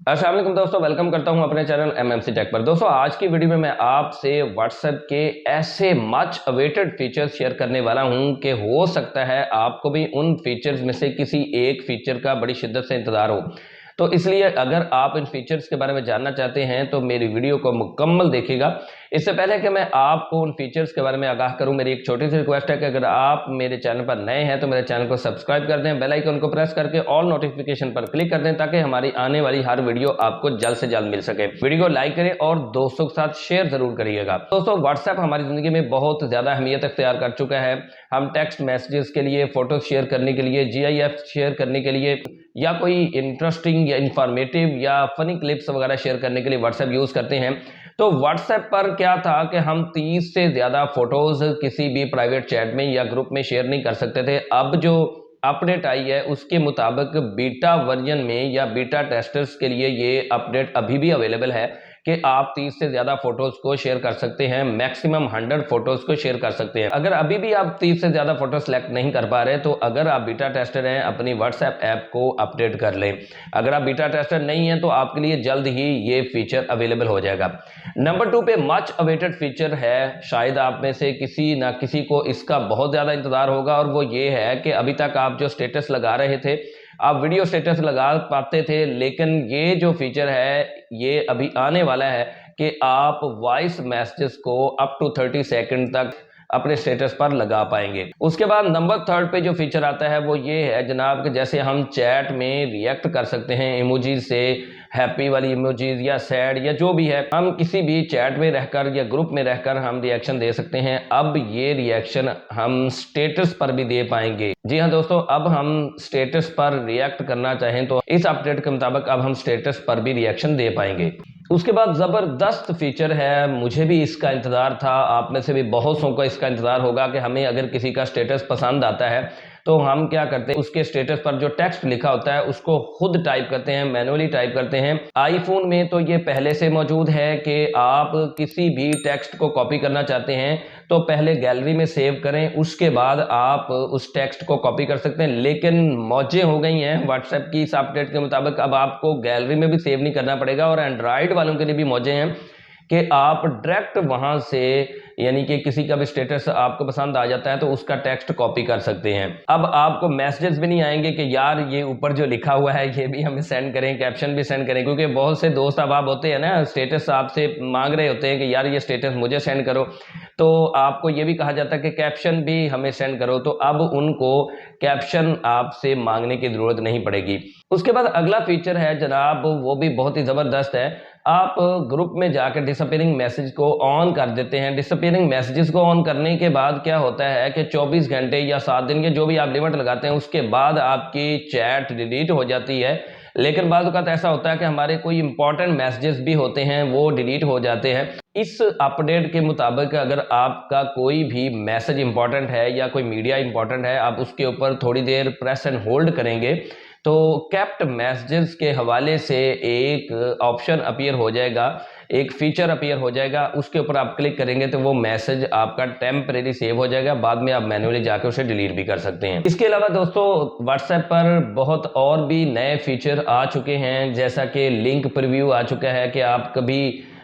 अस्सलाम वालेकुम दोस्तों, वेलकम करता हूं अपने चैनल एमएमसी टेक पर। दोस्तों आज की वीडियो में मैं आपसे व्हाट्सएप के ऐसे मच अवेटेड फीचर्स शेयर करने वाला हूं कि हो सकता है आपको भी उन फीचर्स में से किसी एक फीचर का बड़ी शिद्दत से इंतजार हो। तो इसलिए अगर आप इन फीचर्स के बारे में जानना चाहते हैं तो मेरी वीडियो को मुकम्मल देखिएगा। इससे पहले कि मैं आपको उन फीचर्स के बारे में आगाह करूं, मेरी एक छोटी सी रिक्वेस्ट है कि अगर आप मेरे चैनल पर नए हैं तो मेरे चैनल को सब्सक्राइब कर दें, बेल आइकन को प्रेस करके ऑल नोटिफिकेशन पर क्लिक कर दें ताकि हमारी आने वाली हर वीडियो आपको जल्द से जल्द मिल सके। वीडियो को लाइक करें और दोस्तों के साथ शेयर जरूर करिएगा। दोस्तों व्हाट्सएप हमारी जिंदगी में बहुत ज्यादा अहमियत अख्तियार कर चुका है। हम टेक्स्ट मैसेजेस के लिए, फोटो शेयर करने के लिए, GIF शेयर करने के लिए या कोई इंटरेस्टिंग या इंफॉर्मेटिव या फनी क्लिप्स वगैरह शेयर करने के लिए व्हाट्सएप यूज करते हैं। तो व्हाट्सएप पर क्या था कि हम 30 से ज्यादा फोटोज किसी भी प्राइवेट चैट में या ग्रुप में शेयर नहीं कर सकते थे। अब जो अपडेट आई है उसके मुताबिक बीटा वर्जन में या बीटा टेस्टर्स के लिए ये अपडेट अभी भी अवेलेबल है कि आप 30 से ज्यादा फोटोज को शेयर कर सकते हैं, मैक्सिमम 100 फोटोज को शेयर कर सकते हैं। अगर अभी भी आप 30 से ज्यादा फोटो सेलेक्ट नहीं कर पा रहे तो अगर आप बीटा टेस्टर हैं अपनी व्हाट्सएप ऐप को अपडेट कर लें। अगर आप बीटा टेस्टर नहीं है तो आपके लिए जल्द ही ये फीचर अवेलेबल हो जाएगा। नंबर 2 पे मच अवेटेड फीचर है, शायद आप में से किसी ना किसी को इसका बहुत ज्यादा इंतजार होगा, और वो ये है कि अभी तक आप जो स्टेटस लगा रहे थे, आप वीडियो स्टेटस लगा पाते थे, लेकिन ये जो फीचर है ये अभी आने वाला है कि आप वॉइस मैसेजेस को अप टू 30 सेकंड तक अपने स्टेटस पर लगा पाएंगे। उसके बाद नंबर 3 पे जो फीचर आता है वो ये है जनाब कि जैसे हम चैट में रिएक्ट कर सकते हैं इमोजीज से, हैप्पी वाली इमोजीज या सैड या जो भी है, हम किसी भी चैट में रहकर या ग्रुप में रहकर हम रिएक्शन दे सकते हैं। अब ये रिएक्शन हम स्टेटस पर भी दे पाएंगे। जी हाँ दोस्तों, अब हम स्टेटस पर रिएक्ट करना चाहें तो इस अपडेट के मुताबिक अब हम स्टेटस पर भी रिएक्शन दे पाएंगे। उसके बाद जबरदस्त फीचर है, मुझे भी इसका इंतजार था, आप में से भी बहुत सौ को इसका इंतजार होगा कि हमें अगर किसी का स्टेटस पसंद आता है तो हम क्या करते हैं, उसके स्टेटस पर जो टेक्स्ट लिखा होता है उसको खुद टाइप करते हैं, मैनुअली टाइप करते हैं। आईफोन में तो ये पहले से मौजूद है कि आप किसी भी टेक्स्ट को कॉपी करना चाहते हैं तो पहले गैलरी में सेव करें, उसके बाद आप उस टेक्स्ट को कॉपी कर सकते हैं। लेकिन मौजें हो गई हैं व्हाट्सएप की इस अपडेट के मुताबिक, अब आपको गैलरी में भी सेव नहीं करना पड़ेगा, और एंड्रॉइड वालों के लिए भी मौजें हैं कि आप डायरेक्ट वहां से, यानी कि किसी का भी स्टेटस आपको पसंद आ जाता है तो उसका टेक्स्ट कॉपी कर सकते हैं। अब आपको मैसेजेस भी नहीं आएंगे कि यार ये ऊपर जो लिखा हुआ है ये भी हमें सेंड करें, कैप्शन भी सेंड करें, क्योंकि बहुत से दोस्त अहबाब होते हैं ना, स्टेटस आपसे मांग रहे होते हैं कि यार ये स्टेटस मुझे सेंड करो, तो आपको ये भी कहा जाता है कि कैप्शन भी हमें सेंड करो। तो अब उनको कैप्शन आपसे मांगने की जरूरत नहीं पड़ेगी। उसके बाद अगला फीचर है जनाब, वो भी बहुत ही जबरदस्त है। आप ग्रुप में जाकर डिसअपीयरिंग मैसेज को ऑन कर देते हैं। डिसअपीयरिंग मैसेजेस को ऑन करने के बाद क्या होता है कि 24 घंटे या 7 दिन के जो भी आप लिमिट लगाते हैं उसके बाद आपकी चैट डिलीट हो जाती है। लेकिन बाद वक्त ऐसा होता है कि हमारे कोई इंपॉर्टेंट मैसेजेस भी होते हैं वो डिलीट हो जाते हैं। इस अपडेट के मुताबिक अगर आपका कोई भी मैसेज इंपॉर्टेंट है या कोई मीडिया इंपॉर्टेंट है, आप उसके ऊपर थोड़ी देर प्रेस एंड होल्ड करेंगे तो कैप्ट मैसेजेस के हवाले से एक ऑप्शन अपीयर हो जाएगा, एक फीचर अपीयर हो जाएगा, उसके ऊपर आप क्लिक करेंगे तो वो मैसेज आपका टेम्परेरी सेव हो जाएगा, बाद में आप मैन्युअली जाकर उसे डिलीट भी कर सकते हैं। इसके अलावा दोस्तों व्हाट्सएप पर बहुत और भी नए फीचर आ चुके हैं, जैसा कि लिंक प्रीव्यू आ चुका है कि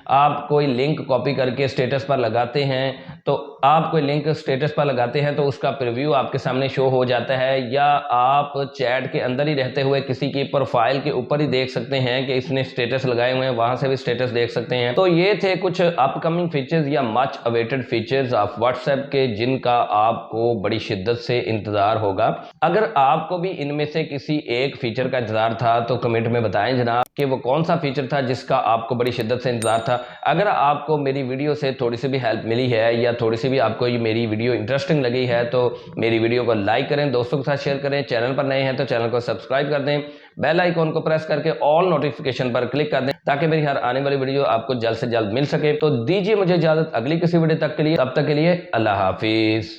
आप कोई लिंक कॉपी करके स्टेटस पर लगाते हैं तो आप कोई लिंक स्टेटस पर लगाते हैं तो उसका प्रीव्यू आपके सामने शो हो जाता है, या आप चैट के अंदर ही रहते हुए किसी की प्रोफाइल के ऊपर ही देख सकते हैं कि इसने स्टेटस लगाए हुए हैं, वहां से भी स्टेटस देख सकते हैं। तो ये थे कुछ अपकमिंग फीचर्स या much awaited features of WhatsApp के जिनका आपको बड़ी शिद्दत से इंतजार होगा। अगर आपको भी इनमें से किसी एक फीचर का इंतजार था तो कमेंट में बताएं जनाब कि वो कौन सा फीचर था जिसका आपको बड़ी शिद्दत से इंतजार था। अगर आपको मेरी वीडियो से थोड़ी सी भी हेल्प मिली है या थोड़ी सी भी आपको ये मेरी वीडियो इंटरेस्टिंग लगी है तो मेरी वीडियो को लाइक करें, दोस्तों के साथ शेयर करें, चैनल पर नए हैं तो चैनल को सब्सक्राइब कर दें, बेल आइकॉन को प्रेस करके ऑल नोटिफिकेशन पर क्लिक कर दें ताकि मेरी हर आने वाली वीडियो आपको जल्द से जल्द मिल सके। तो दीजिए मुझे इजाजत अगली किसी वीडियो तक के लिए, तब तक के लिए अल्लाह हाफिज।